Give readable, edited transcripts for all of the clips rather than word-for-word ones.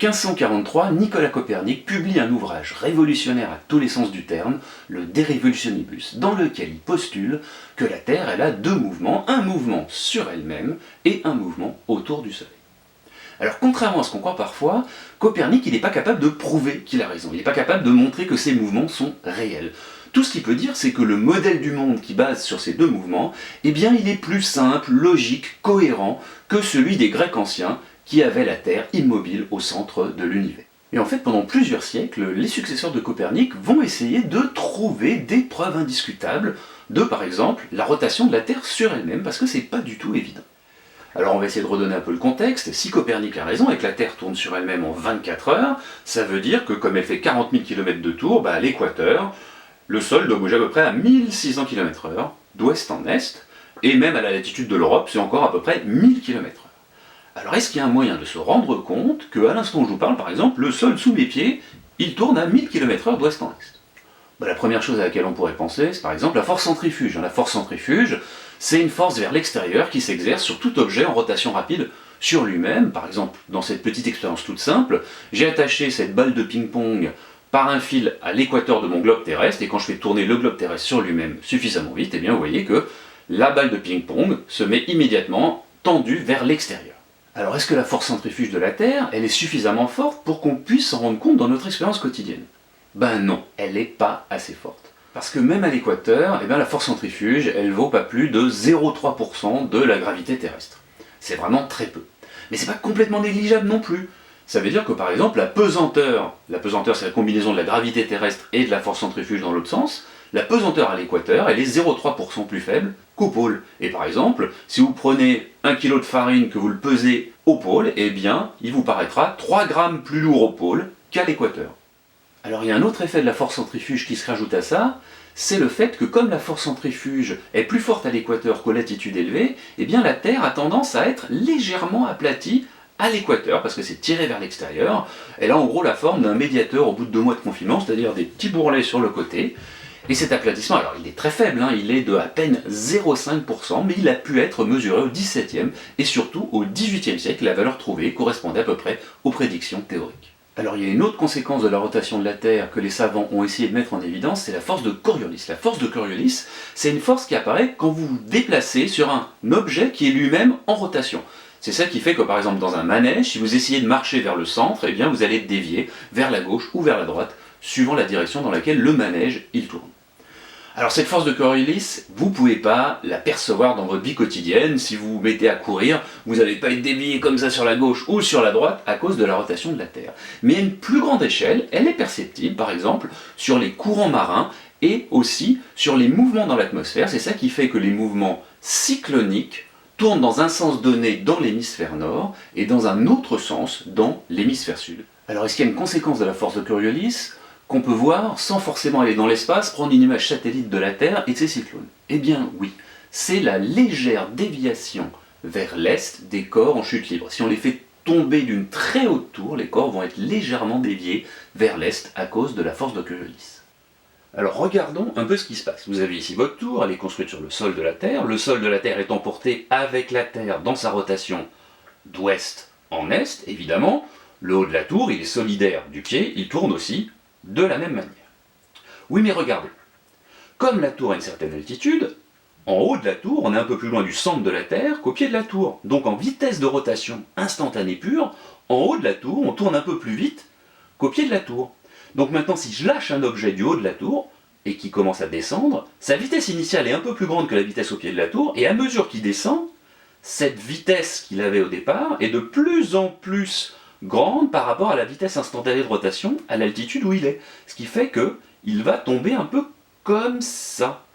1543, Nicolas Copernic publie un ouvrage révolutionnaire à tous les sens du terme, le De Revolutionibus, dans lequel il postule que la Terre elle a deux mouvements, un mouvement sur elle-même et un mouvement autour du Soleil. Alors contrairement à ce qu'on croit parfois, Copernic il n'est pas capable de prouver qu'il a raison, il n'est pas capable de montrer que ces mouvements sont réels. Tout ce qu'il peut dire, c'est que le modèle du monde qui base sur ces deux mouvements, eh bien il est plus simple, logique, cohérent que celui des Grecs anciens qui avaient la Terre immobile au centre de l'univers. Et en fait, pendant plusieurs siècles, les successeurs de Copernic vont essayer de trouver des preuves indiscutables de, par exemple, la rotation de la Terre sur elle-même, parce que c'est pas du tout évident. Alors on va essayer de redonner un peu le contexte. Si Copernic a raison et que la Terre tourne sur elle-même en 24 heures, ça veut dire que comme elle fait 40 000 km de tour, à l'équateur, le sol doit bouger à peu près à 1600 km/h, d'ouest en est, et même à la latitude de l'Europe, c'est encore à peu près 1000 km/h. Alors est-ce qu'il y a un moyen de se rendre compte qu'à l'instant où je vous parle, par exemple, le sol sous mes pieds, il tourne à 1000 km/h d'ouest en est? La première chose à laquelle on pourrait penser, c'est par exemple la force centrifuge. La force centrifuge, c'est une force vers l'extérieur qui s'exerce sur tout objet en rotation rapide sur lui-même. Par exemple, dans cette petite expérience toute simple, j'ai attaché cette balle de ping-pong par un fil à l'équateur de mon globe terrestre, et quand je fais tourner le globe terrestre sur lui-même suffisamment vite, eh bien vous voyez que la balle de ping-pong se met immédiatement tendue vers l'extérieur. Alors est-ce que la force centrifuge de la Terre, elle est suffisamment forte pour qu'on puisse s'en rendre compte dans notre expérience quotidienne? Ben non, elle n'est pas assez forte. Parce que même à l'équateur, eh bien, la force centrifuge, elle vaut pas plus de 0,3% de la gravité terrestre. C'est vraiment très peu. Mais c'est pas complètement négligeable non plus. Ça veut dire que par exemple la pesanteur c'est la combinaison de la gravité terrestre et de la force centrifuge dans l'autre sens, la pesanteur à l'équateur, elle est 0,3% plus faible qu'au pôle. Et par exemple, si vous prenez 1 kg de farine que vous le pesez au pôle, eh bien, il vous paraîtra 3 grammes plus lourd au pôle qu'à l'équateur. Alors il y a un autre effet de la force centrifuge qui se rajoute à ça, c'est le fait que comme la force centrifuge est plus forte à l'équateur qu'aux latitudes élevées, eh bien la Terre a tendance à être légèrement aplatie à l'équateur, parce que c'est tiré vers l'extérieur. Elle a en gros la forme d'un médiateur au bout de 2 mois de confinement, c'est-à-dire des petits bourrelets sur le côté. Et cet aplatissement, alors il est très faible, il est de à peine 0,5%, mais il a pu être mesuré au XVIIe et surtout au XVIIIe siècle. La valeur trouvée correspondait à peu près aux prédictions théoriques. Alors il y a une autre conséquence de la rotation de la Terre que les savants ont essayé de mettre en évidence, c'est la force de Coriolis. La force de Coriolis, c'est une force qui apparaît quand vous vous déplacez sur un objet qui est lui-même en rotation. C'est ça qui fait que par exemple dans un manège, si vous essayez de marcher vers le centre, eh bien vous allez dévier vers la gauche ou vers la droite, suivant la direction dans laquelle le manège il tourne. Alors cette force de Coriolis, vous ne pouvez pas la percevoir dans votre vie quotidienne. Si vous vous mettez à courir, vous n'allez pas être dévié comme ça sur la gauche ou sur la droite à cause de la rotation de la Terre. Mais à une plus grande échelle, elle est perceptible, par exemple, sur les courants marins et aussi sur les mouvements dans l'atmosphère. C'est ça qui fait que les mouvements cycloniques tournent dans un sens donné dans l'hémisphère nord et dans un autre sens dans l'hémisphère sud. Alors est-ce qu'il y a une conséquence de la force de Coriolis qu'on peut voir sans forcément aller dans l'espace, prendre une image satellite de la Terre et de ses cyclones? Eh bien oui, c'est la légère déviation vers l'est des corps en chute libre. Si on les fait tomber d'une très haute tour, les corps vont être légèrement déviés vers l'est à cause de la force de Coriolis. Alors regardons un peu ce qui se passe. Vous avez ici votre tour, elle est construite sur le sol de la Terre. Le sol de la Terre est emporté avec la Terre dans sa rotation d'ouest en est, évidemment. Le haut de la tour, il est solidaire du pied, il tourne aussi de la même manière. Oui, mais regardez, comme la tour a une certaine altitude, en haut de la tour, on est un peu plus loin du centre de la Terre qu'au pied de la tour. Donc en vitesse de rotation instantanée pure, en haut de la tour, on tourne un peu plus vite qu'au pied de la tour. Donc maintenant, si je lâche un objet du haut de la tour, et qui commence à descendre, sa vitesse initiale est un peu plus grande que la vitesse au pied de la tour, et à mesure qu'il descend, cette vitesse qu'il avait au départ est de plus en plus grande par rapport à la vitesse instantanée de rotation à l'altitude où il est. Ce qui fait qu'il va tomber un peu comme ça.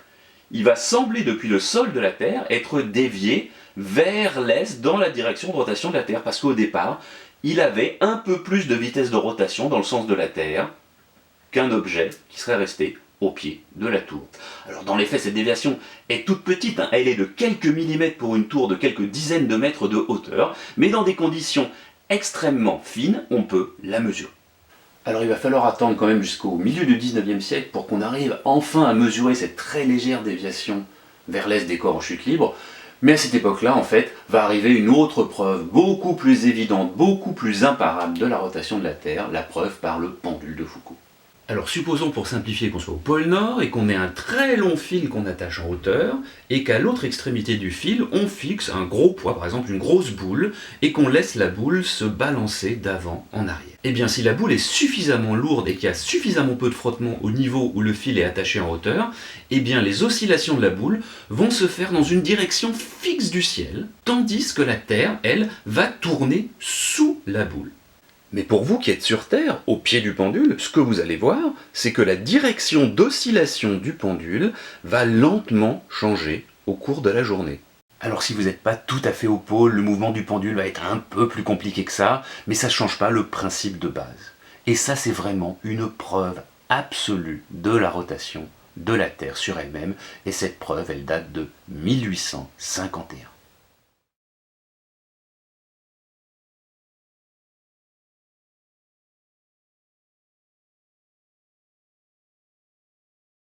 Il va sembler depuis le sol de la Terre être dévié vers l'est dans la direction de rotation de la Terre, parce qu'au départ, il avait un peu plus de vitesse de rotation dans le sens de la Terre qu'un objet qui serait resté au pied de la tour. Alors dans les faits, cette déviation est toute petite, elle est de quelques millimètres pour une tour de quelques dizaines de mètres de hauteur, mais dans des conditions extrêmement fine, on peut la mesurer. Alors il va falloir attendre quand même jusqu'au milieu du 19e siècle pour qu'on arrive enfin à mesurer cette très légère déviation vers l'est des corps en chute libre, Mais à cette époque-là, en fait, va arriver une autre preuve beaucoup plus évidente, beaucoup plus imparable de la rotation de la Terre, la preuve par le pendule de Foucault. Alors supposons pour simplifier qu'on soit au pôle Nord et qu'on ait un très long fil qu'on attache en hauteur et qu'à l'autre extrémité du fil, on fixe un gros poids, par exemple une grosse boule, et qu'on laisse la boule se balancer d'avant en arrière. Eh bien si la boule est suffisamment lourde et qu'il y a suffisamment peu de frottement au niveau où le fil est attaché en hauteur, eh bien les oscillations de la boule vont se faire dans une direction fixe du ciel, tandis que la Terre, elle, va tourner sous la boule. Mais pour vous qui êtes sur Terre, au pied du pendule, ce que vous allez voir, c'est que la direction d'oscillation du pendule va lentement changer au cours de la journée. Alors si vous n'êtes pas tout à fait au pôle, le mouvement du pendule va être un peu plus compliqué que ça, mais ça ne change pas le principe de base. Et ça, c'est vraiment une preuve absolue de la rotation de la Terre sur elle-même, et cette preuve, elle date de 1851.